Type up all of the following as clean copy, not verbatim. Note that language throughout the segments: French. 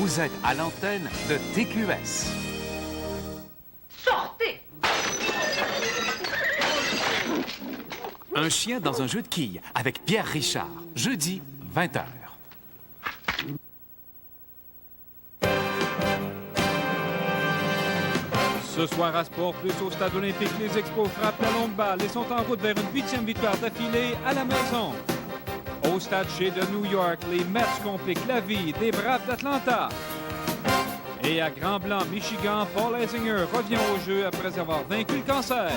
Vous êtes à l'antenne de TQS. Sortez! Un chien dans un jeu de quilles avec Pierre Richard. Jeudi, 20h. Ce soir à Sport Plus au Stade olympique, les Expos frappent la longue balle et sont en route vers une 8e victoire d'affilée à la maison. Au Stade Shea de New York, les Mets compliquent la vie des Braves d'Atlanta. Et à Grand Blanc, Michigan, Paul Azinger revient au jeu après avoir vaincu le cancer.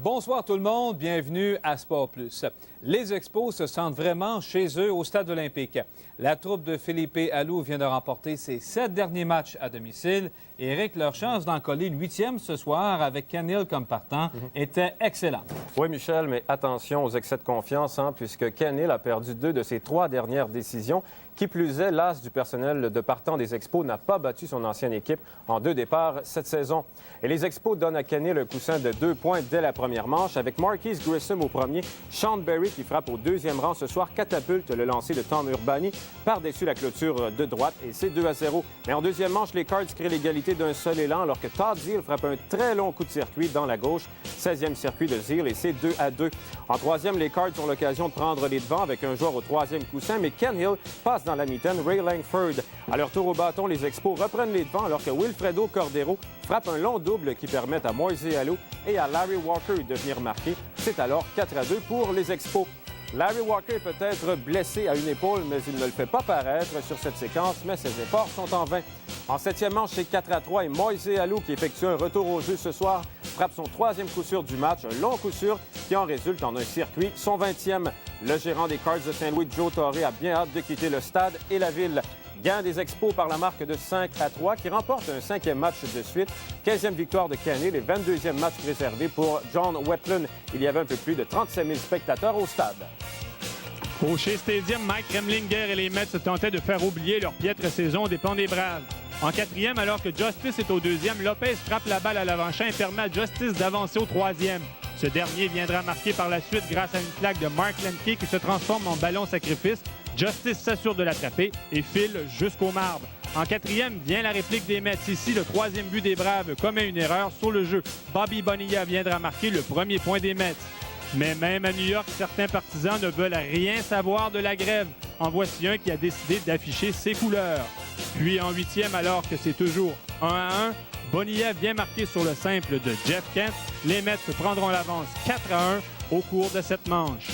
Bonsoir tout le monde, bienvenue à Sport Plus. Les Expos se sentent vraiment chez eux au Stade olympique. La troupe de Felipe Alou vient de remporter ses 7 derniers matchs à domicile. Éric, leur chance d'en coller une 8e ce soir avec Ken Hill comme partant était excellente. Oui, Michel, mais attention aux excès de confiance, puisque Ken Hill a perdu 2 de ses 3 dernières décisions. Qui plus est, l'as du personnel de partant des Expos n'a pas battu son ancienne équipe en 2 départs cette saison. Et les Expos donnent à Ken Hill un coussin de 2 points dès la première manche, avec Marquise Grissom au premier, Sean Berry qui frappe au 2e rang ce soir, catapulte le lancer de Tom Urbani par-dessus la clôture de droite, et c'est 2-0. Mais en 2e manche, les Cards créent l'égalité d'un seul élan, alors que Todd Zeile frappe un très long coup de circuit dans la gauche, 16e circuit de Zeile, et c'est 2-2. En 3e, les Cards ont l'occasion de prendre les devants avec un joueur au 3e coussin, mais Ken Hill passe dans la mitaine Ray Langford. À leur tour au bâton, les Expos reprennent les devants alors que Wilfredo Cordero frappe un long double qui permet à Moise Alou et à Larry Walker de venir marquer. C'est alors 4-2 pour les Expos. Larry Walker est peut-être blessé à une épaule, mais il ne le fait pas paraître sur cette séquence, mais ses efforts sont en vain. En 7e manche, c'est 4-3 et Moise Alou, qui effectue un retour au jeu ce soir, frappe son 3e coup sûr du match, un long coup sûr qui en résulte en un circuit, son 20e. Le gérant des Cards de Saint-Louis, Joe Torre, a bien hâte de quitter le stade et la ville. Gain des Expos par la marque de 5-3 qui remporte un 5e match de suite, 15e victoire de Ken Hill et 22e match réservé pour John Wetland. Il y avait un peu plus de 37 000 spectateurs au stade. Au Shea Stadium, Mike Remlinger et les Mets se tentaient de faire oublier leur piètre saison aux dépens des Braves. En 4e, alors que Justice est au 2e, Lopez frappe la balle à l'avant-champ et permet à Justice d'avancer au 3e. Ce dernier viendra marquer par la suite grâce à une plaque de Mark Lemke qui se transforme en ballon sacrifice. Justice s'assure de l'attraper et file jusqu'au marbre. En 4e vient la réplique des Mets. Ici, le 3e but des Braves commet une erreur sur le jeu. Bobby Bonilla viendra marquer le premier point des Mets. Mais même à New York, certains partisans ne veulent rien savoir de la grève. En voici un qui a décidé d'afficher ses couleurs. Puis en 8e, alors que c'est toujours 1-1, Bonilla vient marquer sur le simple de Jeff Kent. Les Mets prendront l'avance 4-1 au cours de cette manche.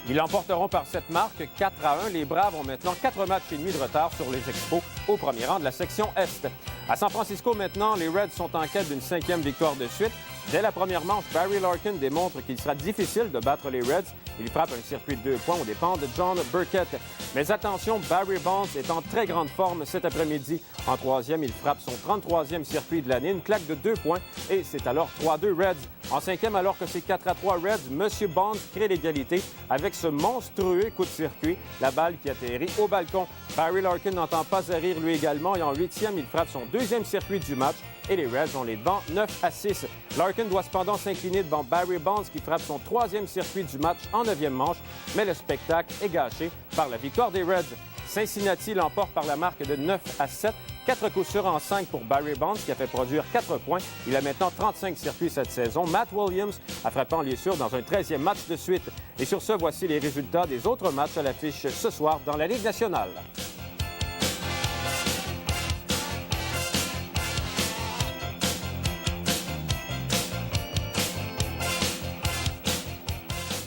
Ils l'emporteront par cette marque 4-1. Les Braves ont maintenant 4 matchs et demi de retard sur les Expos au premier rang de la section Est. À San Francisco, maintenant, les Reds sont en quête d'une 5e victoire de suite. Dès la première manche, Barry Larkin démontre qu'il sera difficile de battre les Reds. Il frappe un circuit de 2 points aux dépens de John Burkett. Mais attention, Barry Bonds est en très grande forme cet après-midi. En 3e, il frappe son 33e circuit de l'année, une claque de 2 points, et c'est alors 3-2 Reds. En 5e, alors que c'est 4-3 Reds, M. Bonds crée l'égalité avec ce monstrueux coup de circuit, la balle qui atterrit au balcon. Barry Larkin n'entend pas rire lui également, et en 8e, il frappe son 2e circuit du match, et les Reds ont les devants 9-6. Larkin doit cependant s'incliner devant Barry Bonds qui frappe son 3e circuit du match en 9e manche, mais le spectacle est gâché par la victoire des Reds. Cincinnati l'emporte par la marque de 9-7. 4 coups sûrs en 5 pour Barry Bonds qui a fait produire 4 points. Il a maintenant 35 circuits cette saison. Matt Williams a frappé en liessure dans un 13e match de suite. Et sur ce, voici les résultats des autres matchs à l'affiche ce soir dans la Ligue nationale.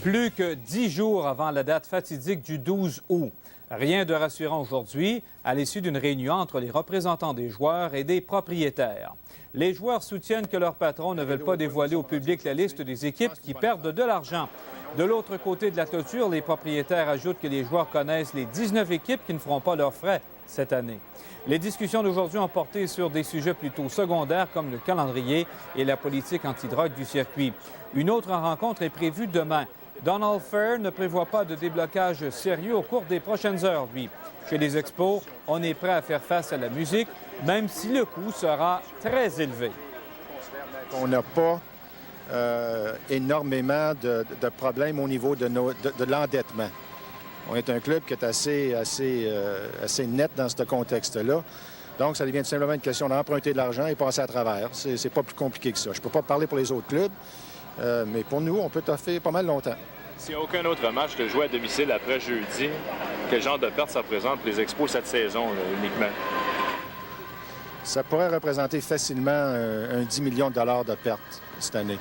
Plus que 10 jours avant la date fatidique du 12 août. Rien de rassurant aujourd'hui à l'issue d'une réunion entre les représentants des joueurs et des propriétaires. Les joueurs soutiennent que leurs patrons ne veulent pas dévoiler au public la liste des équipes qui perdent de l'argent. De l'autre côté de la clôture, les propriétaires ajoutent que les joueurs connaissent les 19 équipes qui ne feront pas leurs frais cette année. Les discussions d'aujourd'hui ont porté sur des sujets plutôt secondaires comme le calendrier et la politique antidrogue du circuit. Une autre rencontre est prévue demain. Donald Fair ne prévoit pas de déblocage sérieux au cours des prochaines heures, lui. Chez les Expos, on est prêt à faire face à la musique, même si le coût sera très élevé. On n'a pas énormément de problèmes au niveau de l'endettement. On est un club qui est assez net dans ce contexte-là. Donc, ça devient tout simplement une question d'emprunter de l'argent et passer à travers. C'est pas plus compliqué que ça. Je ne peux pas parler pour les autres clubs, mais pour nous, on peut toffer pas mal longtemps. S'il n'y a aucun autre match de jouer à domicile après jeudi, quel genre de perte ça représente pour les Expos cette saison là, uniquement? Ça pourrait représenter facilement un 10 millions de dollars de pertes cette année.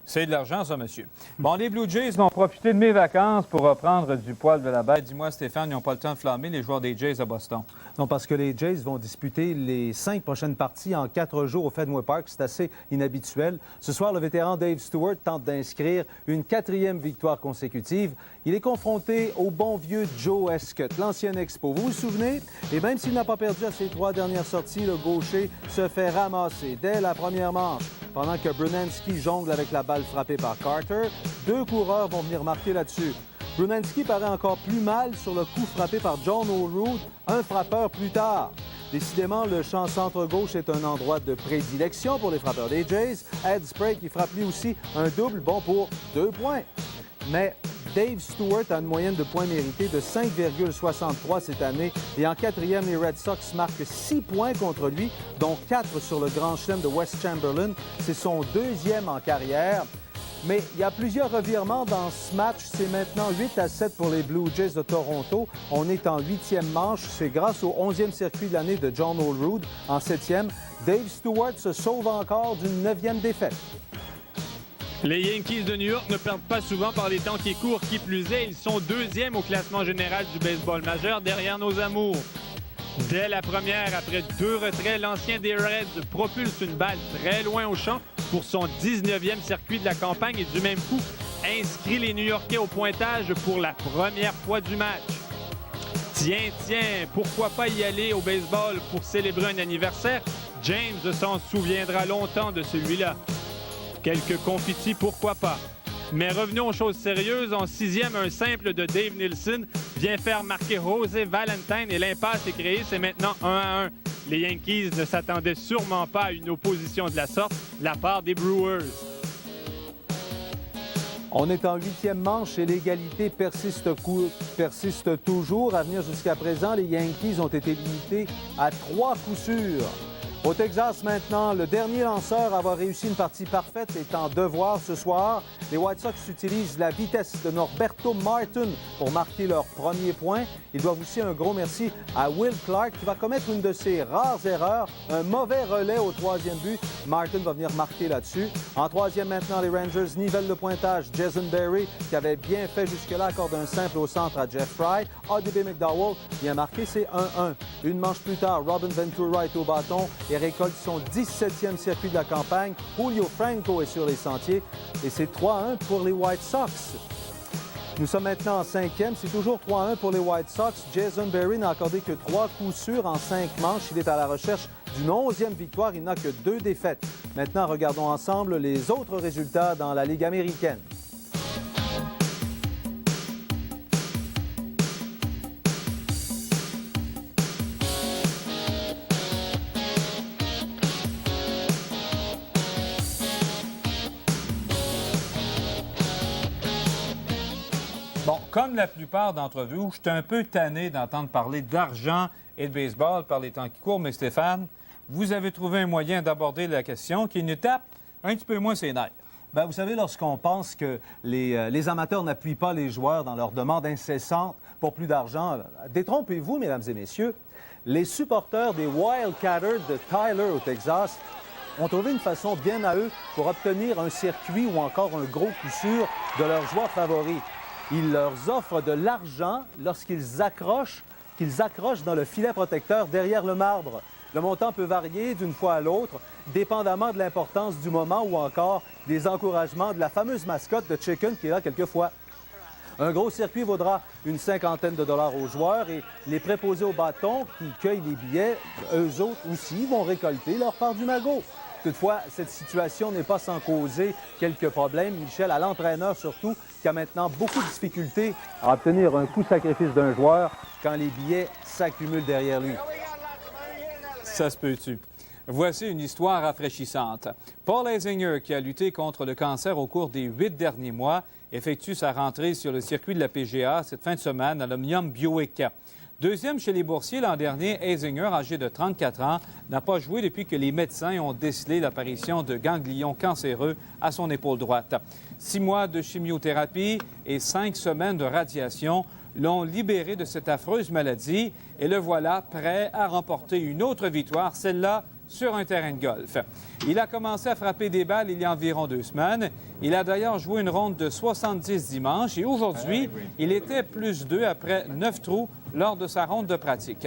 C'est de l'argent, ça, monsieur. Bon, les Blue Jays vont profiter de mes vacances pour reprendre du poil de la bête. Dis-moi, Stéphane, ils n'ont pas le temps de flammer, les joueurs des Jays à Boston. Non, parce que les Jays vont disputer les 5 prochaines parties en 4 jours au Fenway Park. C'est assez inhabituel. Ce soir, le vétéran Dave Stewart tente d'inscrire une 4e victoire consécutive. Il est confronté au bon vieux Joe Escott, l'ancien Expo. Vous vous souvenez? Et même s'il n'a pas perdu à ses 3 dernières sorties, le gaucher se fait ramasser dès la première manche. Pendant que Brunansky jongle avec la balle frappée par Carter, 2 coureurs vont venir marquer là-dessus. Brunansky paraît encore plus mal sur le coup frappé par John Olerud, un frappeur plus tard. Décidément, le champ centre-gauche est un endroit de prédilection pour les frappeurs des Jays. Ed Sprague qui frappe lui aussi un double, bon pour 2 points. Mais Dave Stewart a une moyenne de points mérités de 5,63 cette année. Et en 4e, les Red Sox marquent 6 points contre lui, dont 4 sur le Grand Chelem de West Chamberlain. C'est son 2e en carrière. Mais il y a plusieurs revirements dans ce match. C'est maintenant 8-7 pour les Blue Jays de Toronto. On est en 8e manche. C'est grâce au 11e circuit de l'année de John Olerud. En 7e, Dave Stewart se sauve encore d'une 9e défaite. Les Yankees de New York ne perdent pas souvent par les temps qui courent. Qui plus est, ils sont 2e au classement général du baseball majeur derrière nos amours. Dès la première, après 2 retraits, l'ancien des Reds propulse une balle très loin au champ pour son 19e circuit de la campagne et du même coup inscrit les New-Yorkais au pointage pour la première fois du match. Tiens, pourquoi pas y aller au baseball pour célébrer un anniversaire? James s'en souviendra longtemps de celui-là. Quelques confitis, pourquoi pas? Mais revenons aux choses sérieuses. En 6e, un simple de Dave Nilsson vient faire marquer José Valentine et l'impasse est créée. C'est maintenant 1-1. Les Yankees ne s'attendaient sûrement pas à une opposition de la sorte de la part des Brewers. On est en 8e manche et l'égalité persiste toujours. À venir jusqu'à présent, les Yankees ont été limités à 3 coups sûrs. Au Texas maintenant, le dernier lanceur à avoir réussi une partie parfaite est en devoir ce soir. Les White Sox utilisent la vitesse de Norberto Martin pour marquer leur premier point. Ils doivent aussi un gros merci à Will Clark qui va commettre une de ses rares erreurs, un mauvais relais au 3e but. Martin va venir marquer là-dessus. En 3e maintenant, les Rangers nivellent le pointage. Jason Berry, qui avait bien fait jusque-là, accorde un simple au centre à Jeff Fry. A.D.B. McDowell vient marquer, c'est 1-1. Une manche plus tard, Robin Ventura est au bâton et récolte son 17e circuit de la campagne. Julio Franco est sur les sentiers et c'est 3-1 pour les White Sox. Nous sommes maintenant en 5e. C'est toujours 3-1 pour les White Sox. Jason Berry n'a accordé que 3 coups sûrs en 5 manches. Il est à la recherche d'une 11e victoire. Il n'a que 2 défaites. Maintenant, regardons ensemble les autres résultats dans la Ligue américaine. Bon, comme la plupart d'entre vous, je suis un peu tanné d'entendre parler d'argent et de baseball par les temps qui courent, mais Stéphane, vous avez trouvé un moyen d'aborder la question qui nous tape un petit peu moins ses nerfs. Bien, vous savez, lorsqu'on pense que les amateurs n'appuient pas les joueurs dans leur demande incessante pour plus d'argent, détrompez-vous, mesdames et messieurs, les supporters des Wildcatters de Tyler au Texas ont trouvé une façon bien à eux pour obtenir un circuit ou encore un gros coup sûr de leurs joueurs favoris. Ils leur offrent de l'argent lorsqu'ils accrochent dans le filet protecteur derrière le marbre. Le montant peut varier d'une fois à l'autre, dépendamment de l'importance du moment ou encore des encouragements de la fameuse mascotte de Chicken qui est là quelquefois. Un gros circuit vaudra une 50aine de dollars aux joueurs et les préposés au bâton qui cueillent les billets, eux autres aussi, vont récolter leur part du magot. Toutefois, cette situation n'est pas sans causer quelques problèmes. Michel, à l'entraîneur surtout, qui a maintenant beaucoup de difficultés à obtenir un coup sacrifice d'un joueur quand les billets s'accumulent derrière lui. Ça se peut-tu? Voici une histoire rafraîchissante. Paul Azinger, qui a lutté contre le cancer au cours des 8 derniers mois, effectue sa rentrée sur le circuit de la PGA cette fin de semaine à l'Omnium Buick. Deuxième chez les boursiers l'an dernier, Azinger, âgé de 34 ans, n'a pas joué depuis que les médecins ont décelé l'apparition de ganglions cancéreux à son épaule droite. 6 mois de chimiothérapie et 5 semaines de radiation l'ont libéré de cette affreuse maladie et le voilà prêt à remporter une autre victoire, celle-là sur un terrain de golf. Il a commencé à frapper des balles il y a environ 2 semaines. Il a d'ailleurs joué une ronde de 70 dimanche et aujourd'hui, il était +2 après 9 trous lors de sa ronde de pratique.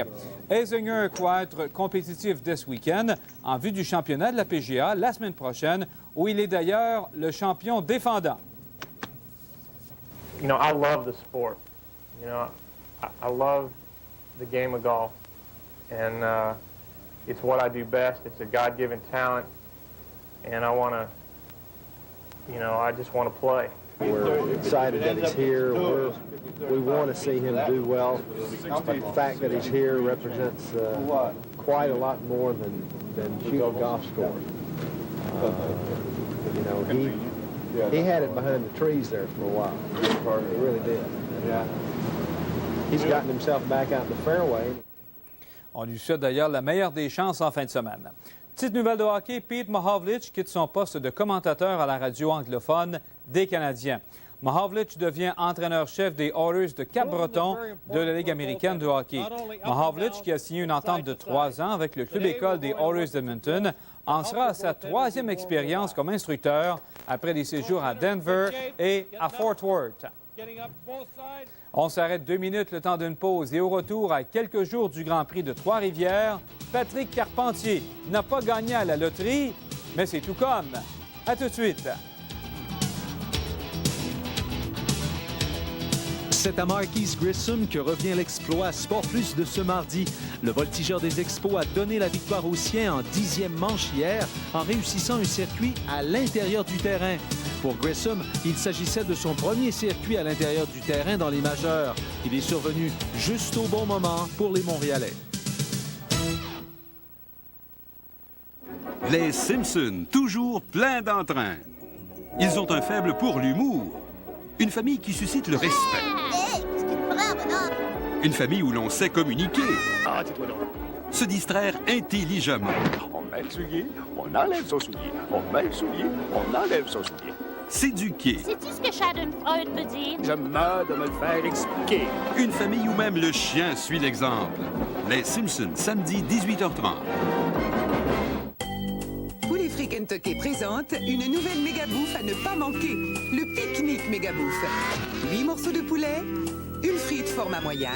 Azinger croit être compétitif dès ce week-end en vue du championnat de la PGA la semaine prochaine, où il est d'ailleurs le champion défendant. You know, I love the sport. You know, I love the game of golf, and it's what I do best. It's a God-given talent, and I want to, you know, I just want to play. We're excited that he's here. We want to see him do well. But the fact that he's here represents quite a lot more than shooting a golf score. You know, he had it behind the trees there for a while. He really did. Yeah. He's gotten himself back out in the fairway. On lui souhaite d'ailleurs la meilleure des chances en fin de semaine. Petite nouvelle de hockey, Pete Mahovlich quitte son poste de commentateur à la radio anglophone des Canadiens. Mahovlich devient entraîneur-chef des Oilers de Cap-Breton de la Ligue américaine de hockey. Mahovlich, qui a signé une entente de 3 ans avec le club-école des Oilers d'Edmonton, en sera à sa 3e expérience comme instructeur après des séjours à Denver et à Fort Worth. On s'arrête 2 minutes, le temps d'une pause. Et au retour, à quelques jours du Grand Prix de Trois-Rivières, Patrick Carpentier n'a pas gagné à la loterie, mais c'est tout comme. À tout de suite. C'est à Marquise Grissom que revient l'exploit Sport Plus de ce mardi. Le voltigeur des Expos a donné la victoire aux siens en 10e manche hier en réussissant un circuit à l'intérieur du terrain. Pour Grissom, il s'agissait de son premier circuit à l'intérieur du terrain dans les majeurs. Il est survenu juste au bon moment pour les Montréalais. Les Simpson, toujours pleins d'entrain. Ils ont un faible pour l'humour. Une famille qui suscite le respect. Hey, qu'est-ce que tu prends, bonhomme? Une famille où l'on sait communiquer. Ah, tais-toi donc. Se distraire intelligemment. On met le soulier, on enlève son soulier. On met le soulier, on enlève son soulier. S'éduquer. Sais-tu ce que Schadenfreude veut dire? Je meurs de me le faire expliquer. Une famille où même le chien suit l'exemple. Les Simpsons, samedi 18h30. Poulet Frit Kentucky présente une nouvelle méga bouffe à ne pas manquer. Le pique-nique méga bouffe. 8 morceaux de poulet, une frite format moyen,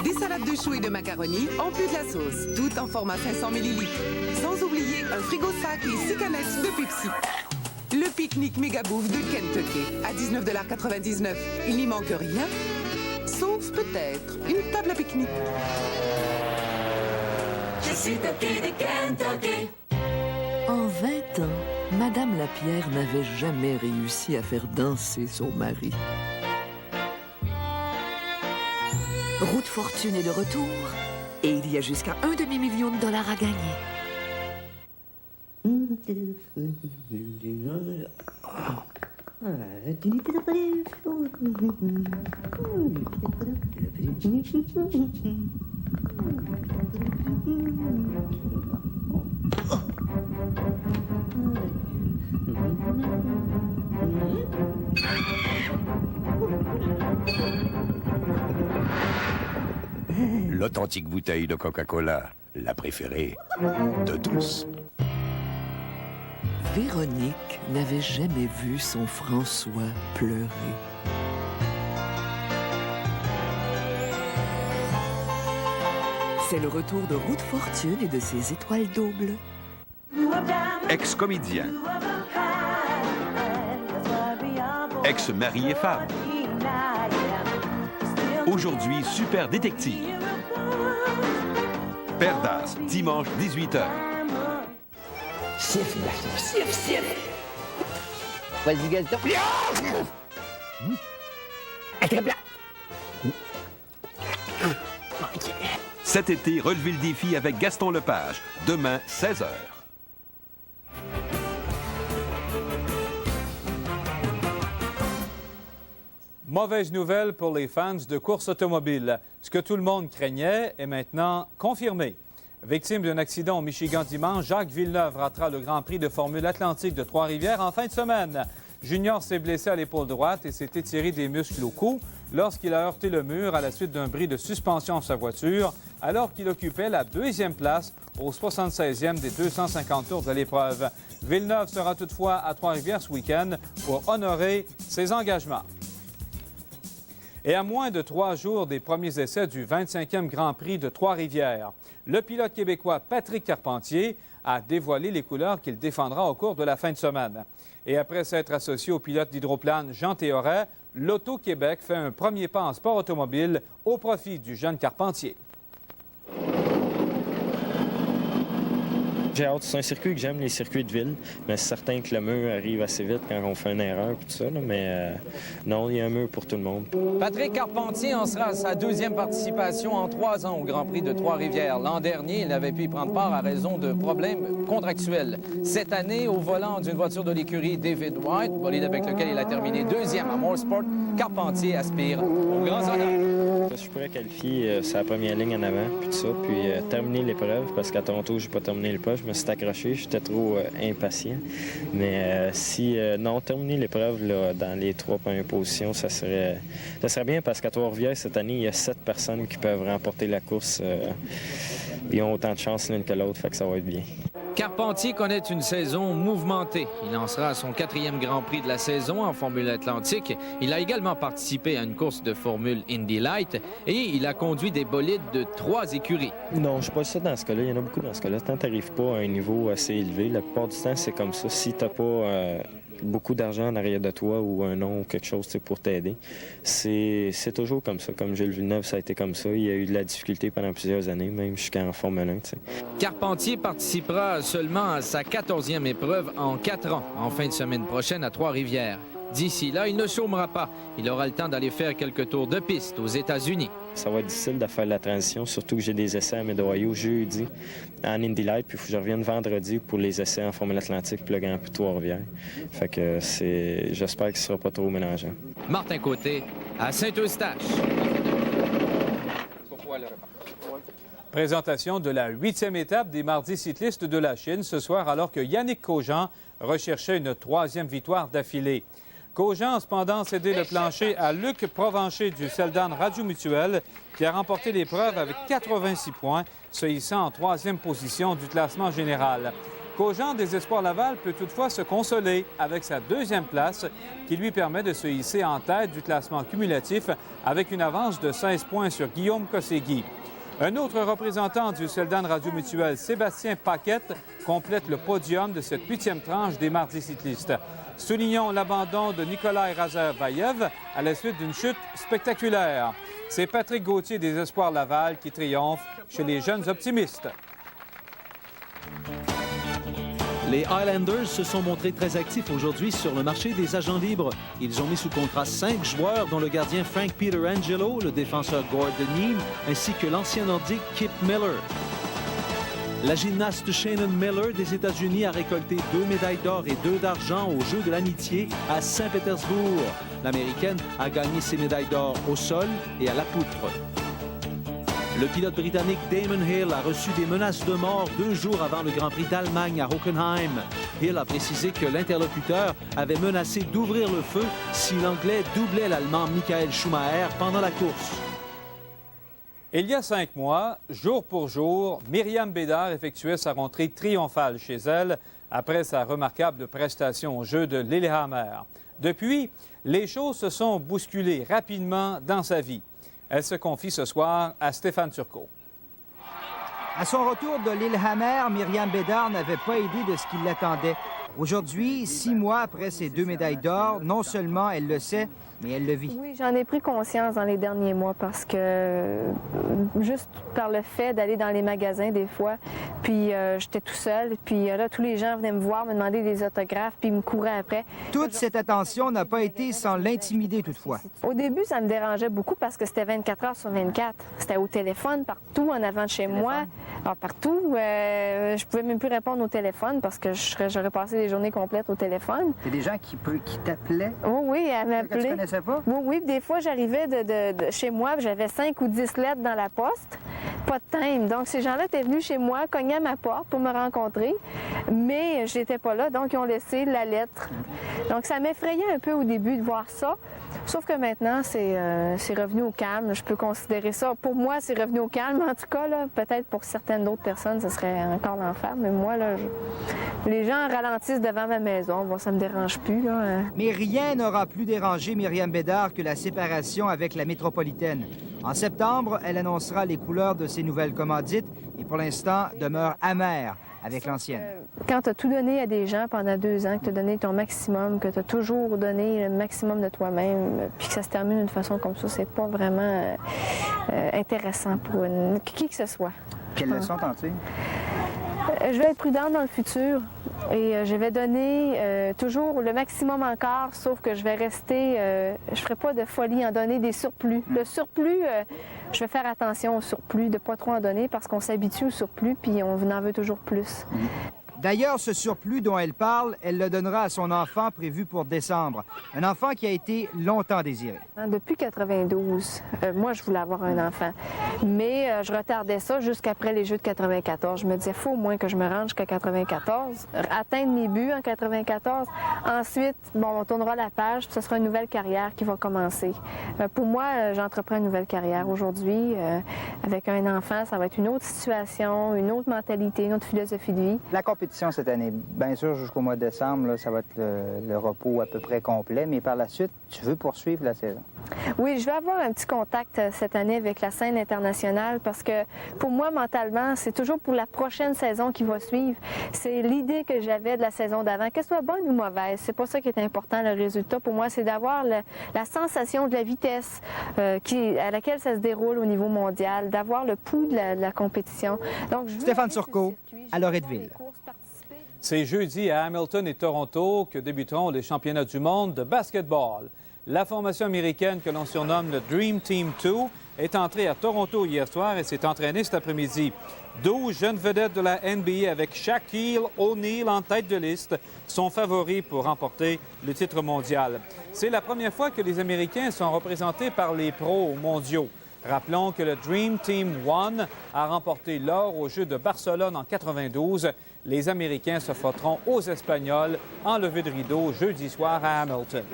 des salades de choux et de macaroni en plus de la sauce, tout en format 500 ml. Sans oublier un frigo sac et 6 canettes de Pepsi. Le pique-nique méga bouffe de Kentucky à 19,99 $. Il n'y manque rien, sauf peut-être une table à pique-nique. Je suis Toki de Kentucky. En 20 ans, Madame Lapierre n'avait jamais réussi à faire danser son mari. Route Fortune est de retour et il y a jusqu'à $1 demi-million à gagner. L'authentique bouteille de Coca-Cola, la préférée de tous. Véronique n'avait jamais vu son François pleurer. C'est le retour de Route Fortune et de ses étoiles doubles. Ex-comédien. Ex-mari et femme. Aujourd'hui, super détective. Père d'As, dimanche 18h. Siffle, garçon, siffle, siffle. Vas-y, Gaston. Attrape-la. Cet été, relevez le défi avec Gaston Lepage. Demain, 16h. Mauvaise nouvelle pour les fans de course automobile. Ce que tout le monde craignait est maintenant confirmé. Victime d'un accident au Michigan dimanche, Jacques Villeneuve ratera le Grand Prix de Formule Atlantique de Trois-Rivières en fin de semaine. Junior s'est blessé à l'épaule droite et s'est étiré des muscles au cou lorsqu'il a heurté le mur à la suite d'un bris de suspension de sa voiture, alors qu'il occupait la deuxième place au 76e des 250 tours de l'épreuve. Villeneuve sera toutefois à Trois-Rivières ce week-end pour honorer ses engagements. Et à moins de 3 jours des premiers essais du 25e Grand Prix de Trois-Rivières, le pilote québécois Patrick Carpentier a dévoilé les couleurs qu'il défendra au cours de la fin de semaine. Et après s'être associé au pilote d'hydroplane Jean Théoret, l'Auto-Québec fait un premier pas en sport automobile au profit du jeune Carpentier. J'ai hâte. C'est un circuit que j'aime, les circuits de ville, mais c'est certain que le mur arrive assez vite quand on fait une erreur et tout ça. Là, mais non, il y a un mur pour tout le monde. Patrick Carpentier en sera à sa deuxième participation en 3 ans au Grand Prix de Trois-Rivières. L'an dernier, il n'avait pu y prendre part à raison de problèmes contractuels. Cette année, au volant d'une voiture de l'écurie David White, bolide avec lequel il a terminé deuxième à Motorsport, Carpentier aspire aux grands honneurs. Je pourrais qualifier sa première ligne en avant, puis tout ça, puis terminer l'épreuve, parce qu'à Toronto, j'ai pas terminé l'épreuve. Je me suis accroché, j'étais trop impatient. Mais non, terminer l'épreuve dans les 3 premières positions, ça serait bien parce qu'à Trois-Rivières, cette année, il y a 7 personnes qui peuvent remporter la course. Ils ont autant de chance l'une que l'autre, fait que ça va être bien. Carpentier connaît une saison mouvementée. Il en sera à son 4e Grand Prix de la saison en Formule Atlantique. Il a également participé à une course de Formule Indy Light et il a conduit des bolides de 3 écuries. Non, je ne suis pas ça dans ce cas-là. Il y en a beaucoup dans ce cas-là. Tant que tu n'arrives pas à un niveau assez élevé, la plupart du temps, c'est comme ça. Si tu n'as pas beaucoup d'argent en arrière de toi ou un nom ou quelque chose pour t'aider, c'est toujours comme ça. Comme Gilles Villeneuve, ça a été comme ça. Il y a eu de la difficulté pendant plusieurs années, même jusqu'en Formule 1. Carpentier participera seulement à sa 14e épreuve en 4 ans, en fin de semaine prochaine à Trois-Rivières. D'ici là, il ne chômera pas. Il aura le temps d'aller faire quelques tours de piste aux États-Unis. Ça va être difficile de faire la transition, surtout que j'ai des essais à Mid-Ohio jeudi en Indy Light, puis il faut que je revienne vendredi pour les essais en Formule Atlantique puis le Grand Prix de Trois-Rivières. Fait que j'espère que ce sera pas trop mélangeant. Martin Côté, à Saint-Eustache. Présentation de la 8e étape des mardis cyclistes de la Chine ce soir, alors que Yannick Cogent recherchait une 3e victoire d'affilée. Cogent a cependant cédé le plancher à Luc Provencher du Seldan Radio Mutuel, qui a remporté l'épreuve avec 86 points, se hissant en 3e position du classement général. Cogent des Espoirs Laval peut toutefois se consoler avec sa 2e place, qui lui permet de se hisser en tête du classement cumulatif avec une avance de 16 points sur Guillaume Kosséguy. Un autre représentant du Seldan Radio Mutuel, Sébastien Paquette, complète le podium de cette 8e tranche des mardis cyclistes. Soulignons l'abandon de Nikolai Razer-Vayev à la suite d'une chute spectaculaire. C'est Patrick Gauthier des Espoirs Laval qui triomphe chez les jeunes optimistes. Les Highlanders se sont montrés très actifs aujourd'hui sur le marché des agents libres. Ils ont mis sous contrat 5 joueurs, dont le gardien Frank Pietrangelo, le défenseur Gord Neame, ainsi que l'ancien nordique Kip Miller. La gymnaste Shannon Miller des États-Unis a récolté 2 médailles d'or et 2 d'argent aux Jeux de l'amitié à Saint-Pétersbourg. L'Américaine a gagné ses médailles d'or au sol et à la poutre. Le pilote britannique Damon Hill a reçu des menaces de mort 2 jours avant le Grand Prix d'Allemagne à Hockenheim. Hill a précisé que l'interlocuteur avait menacé d'ouvrir le feu si l'Anglais doublait l'Allemand Michael Schumacher pendant la course. Il y a 5 mois, jour pour jour, Myriam Bédard effectuait sa rentrée triomphale chez elle après sa remarquable prestation au jeu de Lillehammer. Depuis, les choses se sont bousculées rapidement dans sa vie. Elle se confie ce soir à Stéphane Turcot. À son retour de Lillehammer, Myriam Bédard n'avait pas idée de ce qui l'attendait. Aujourd'hui, 6 mois après ses 2 médailles d'or, non seulement elle le sait, mais elle le vit. Oui, j'en ai pris conscience dans les derniers mois parce que juste par le fait d'aller dans les magasins des fois, puis j'étais tout seul, puis là, tous les gens venaient me voir, me demander des autographes, puis ils me couraient après. Toute cette attention n'a pas été sans l'intimider toutefois. Au début, ça me dérangeait beaucoup parce que c'était 24 heures sur 24. C'était au téléphone, partout, en avant de chez moi. Alors, partout. Je pouvais même plus répondre au téléphone parce que j'aurais passé des journées complètes au téléphone. Il y a des gens qui t'appelaient? Oui, à m'appeler. Que tu connaissais pas? Oui, des fois, j'arrivais de chez moi, j'avais 5 ou 10 lettres dans la poste. Pas de time. Donc, ces gens-là étaient venus chez moi, cognaient à ma porte pour me rencontrer, mais j'étais pas là, donc ils ont laissé la lettre. Donc, ça m'effrayait un peu au début de voir ça. Sauf que maintenant, c'est revenu au calme. Je peux considérer ça. Pour moi, c'est revenu au calme. En tout cas, là, peut-être pour certaines d'autres personnes, ce serait encore l'enfer. Mais moi, là, les gens ralentissent devant ma maison. Bon, ça me dérange plus. Là. Mais rien n'aura plus dérangé Myriam Bédard que la séparation avec la métropolitaine. En septembre, elle annoncera les couleurs de ses nouvelles commandites et pour l'instant demeure amère avec l'ancienne. Quand tu as tout donné à des gens pendant 2 ans, que tu as donné ton maximum, que tu as toujours donné le maximum de toi-même, puis que ça se termine d'une façon comme ça, c'est pas vraiment intéressant pour qui que ce soit. Quelle leçon t'en tires? Je vais être prudente dans le futur et je vais donner toujours le maximum encore, sauf que je vais rester, je ferai pas de folie en donner des surplus. Le surplus, je vais faire attention au surplus, de ne pas trop en donner parce qu'on s'habitue au surplus puis on en veut toujours plus. D'ailleurs, ce surplus dont elle parle, elle le donnera à son enfant prévu pour décembre. Un enfant qui a été longtemps désiré. Depuis 92, moi, je voulais avoir un enfant. Mais je retardais ça jusqu'après les Jeux de 94. Je me disais, il faut au moins que je me rende jusqu'à 94, atteindre mes buts en 94. Ensuite, bon, on tournera la page, puis ce sera une nouvelle carrière qui va commencer. Pour moi, j'entreprends une nouvelle carrière aujourd'hui. Avec un enfant, ça va être une autre situation, une autre mentalité, une autre philosophie de vie. La compétition cette année, bien sûr, jusqu'au mois de décembre, là, ça va être le repos à peu près complet, mais par la suite, tu veux poursuivre la saison? Oui, je vais avoir un petit contact cette année avec la scène internationale parce que pour moi, mentalement, c'est toujours pour la prochaine saison qui va suivre. C'est l'idée que j'avais de la saison d'avant, qu'elle soit bonne ou mauvaise. C'est pas ça qui est important, le résultat. Pour moi, c'est d'avoir la sensation de la vitesse à laquelle ça se déroule au niveau mondial, d'avoir le pouls de la compétition. Donc, Stéphane Turcot, à Loretteville. C'est jeudi à Hamilton et Toronto que débuteront les championnats du monde de basketball. La formation américaine que l'on surnomme le Dream Team 2 est entrée à Toronto hier soir et s'est entraînée cet après-midi. 12 jeunes vedettes de la NBA avec Shaquille O'Neal en tête de liste sont favoris pour remporter le titre mondial. C'est la première fois que les Américains sont représentés par les pros mondiaux. Rappelons que le Dream Team 1 a remporté l'or aux Jeux de Barcelone en 92. Les Américains se frotteront aux Espagnols en levée de rideau jeudi soir à Hamilton.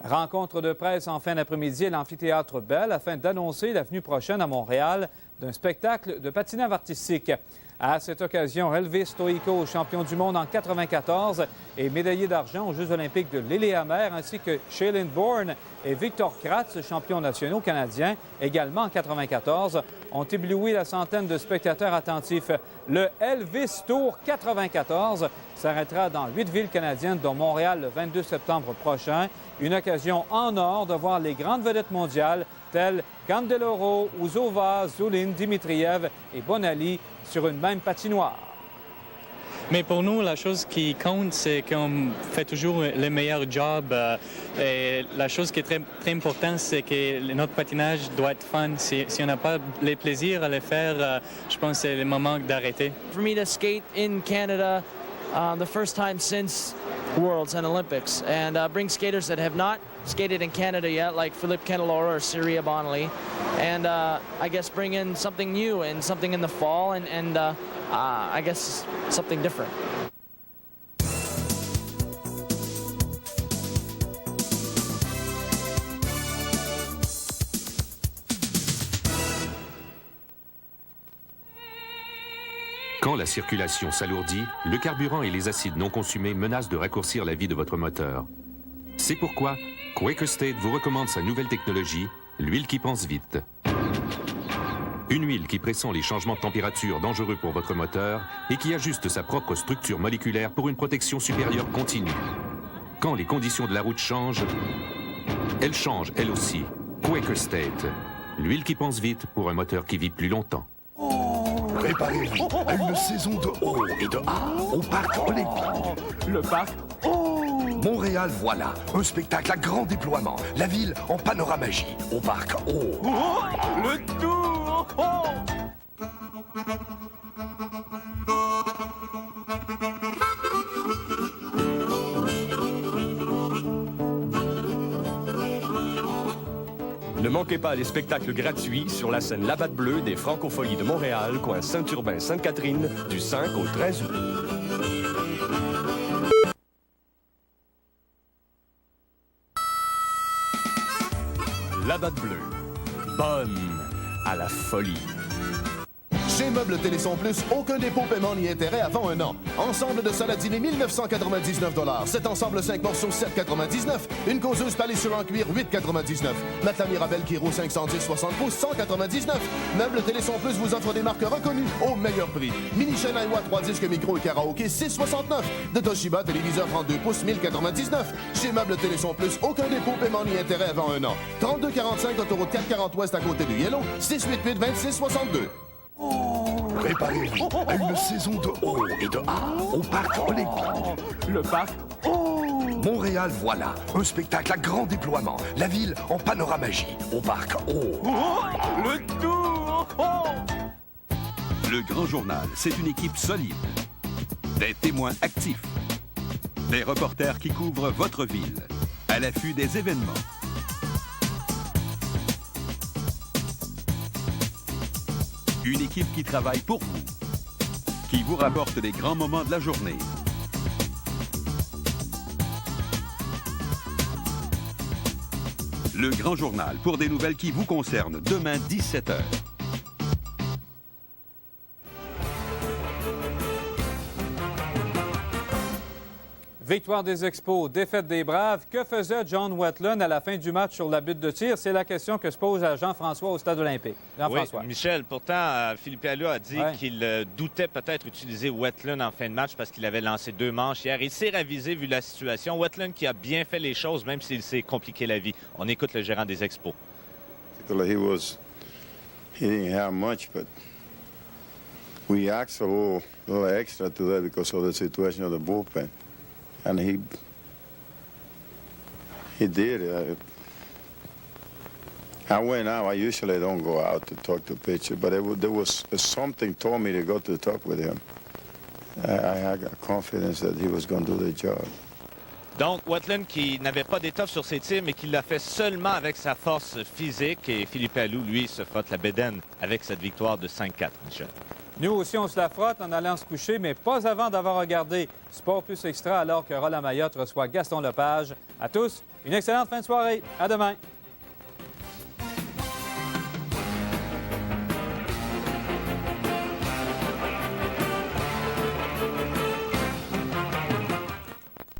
Rencontre de presse en fin d'après-midi à l'amphithéâtre Bell afin d'annoncer la venue prochaine à Montréal d'un spectacle de patinage artistique. À cette occasion, Elvis Stoico, champion du monde en 1994 et médaillé d'argent aux Jeux olympiques de Lillehammer, ainsi que Shailene Bourne et Victor Kratz, champions nationaux canadiens, également en 1994, ont ébloui la centaine de spectateurs attentifs. Le Elvis Tour 94 s'arrêtera dans 8 villes canadiennes, dont Montréal le 22 septembre prochain. Une occasion en or de voir les grandes vedettes mondiales telles Candeloro, Ouzova, Zulin, Dimitriev et Bonali sur une même patinoire. Mais pour nous, la chose qui compte, c'est qu'on fait toujours le meilleur job. Et la chose qui est très, très importante, c'est que notre patinage doit être fun. Si on n'a pas le plaisir à le faire, je pense que c'est le moment d'arrêter. For me to skate in Canada, the first time since Worlds and Olympics, and bring skaters that have not skated in Canada yet, like Philippe Candeloro or Syria Bonali, and I guess bring in something new and something in the fall, and I guess something different. Quand la circulation s'alourdit, le carburant et les acides non consumés menacent de raccourcir la vie de votre moteur. C'est pourquoi Quaker State vous recommande sa nouvelle technologie, l'huile qui pense vite. Une huile qui pressent les changements de température dangereux pour votre moteur et qui ajuste sa propre structure moléculaire pour une protection supérieure continue. Quand les conditions de la route changent, Elle change, elle aussi. Quaker State. L'huile qui pense vite pour un moteur qui vit plus longtemps. Préparez-vous à une saison de haut et de A au Parc Olympique. Le parc Montréal, voilà, un spectacle à grand déploiement. La ville en panoramagie au Parc O. Le tour Ne manquez pas les spectacles gratuits sur la scène La Batte Bleue des Francopholies de Montréal, coin Saint-Urbain-Sainte-Catherine, du 5 au 13 août. La Batte Bleue. Bonne à la folie. Chez Meubles Téléson Plus, aucun dépôt, paiement ni intérêt avant 1 an. Ensemble de saladini, 1999 $. Cet ensemble 5 morceaux, 7,99 $. Une causeuse palée sur en cuir, 8,99 $. Matelas Mirabel Kiro 510 60 pouces, 199 $. Meubles Téléson Plus vous offre des marques reconnues au meilleur prix. Mini chaîne Aiwa 3 disques micro et karaoké, 6,69 $. De Toshiba, téléviseur 32 pouces, 1099 $. Chez Meubles Téléson Plus, aucun dépôt, paiement ni intérêt avant 1 an. 3245 autoroute 440 Ouest à côté du Yellow, 688 26 62. Préparez-vous à une saison de haut et de A au Parc Olympique. Le parc Montréal, voilà, un spectacle à grand déploiement. La ville en panoramagie au Parc O. Le tour Le Grand Journal, c'est une équipe solide. Des témoins actifs. Des reporters qui couvrent votre ville, à l'affût des événements. Une équipe qui travaille pour vous, qui vous rapporte les grands moments de la journée. Le Grand Journal pour des nouvelles qui vous concernent demain 17h. Victoire des Expos, défaite des Braves. Que faisait John Wetteland à la fin du match sur la butte de tir? C'est la question que se pose à Jean-François au Stade olympique. Jean-François. Oui, Michel, pourtant, Philippe Alou a dit qu'il doutait peut-être utiliser Wetteland en fin de match parce qu'il avait lancé 2 manches hier. Il s'est ravisé vu la situation. Wetteland qui a bien fait les choses, même s'il s'est compliqué la vie. On écoute le gérant des Expos. He didn't have much, but we asked a little extra today because of the situation of the bullpen. And he did. I went out. I usually don't go out to talk to pitcher, but there was something told me to go to talk with him. I had confidence that he was going to do the job. Donc, Wetteland qui n'avait pas d'étoffe sur ses tirs, mais qui l'a fait seulement avec sa force physique. Et Philippe Alou, lui, se frotte la bédaine avec cette victoire de 5-4, Michel. Nous aussi, on se la frotte en allant se coucher, mais pas avant d'avoir regardé Sport Plus Extra alors que Roland Mayotte reçoit Gaston Lepage. À tous, une excellente fin de soirée. À demain.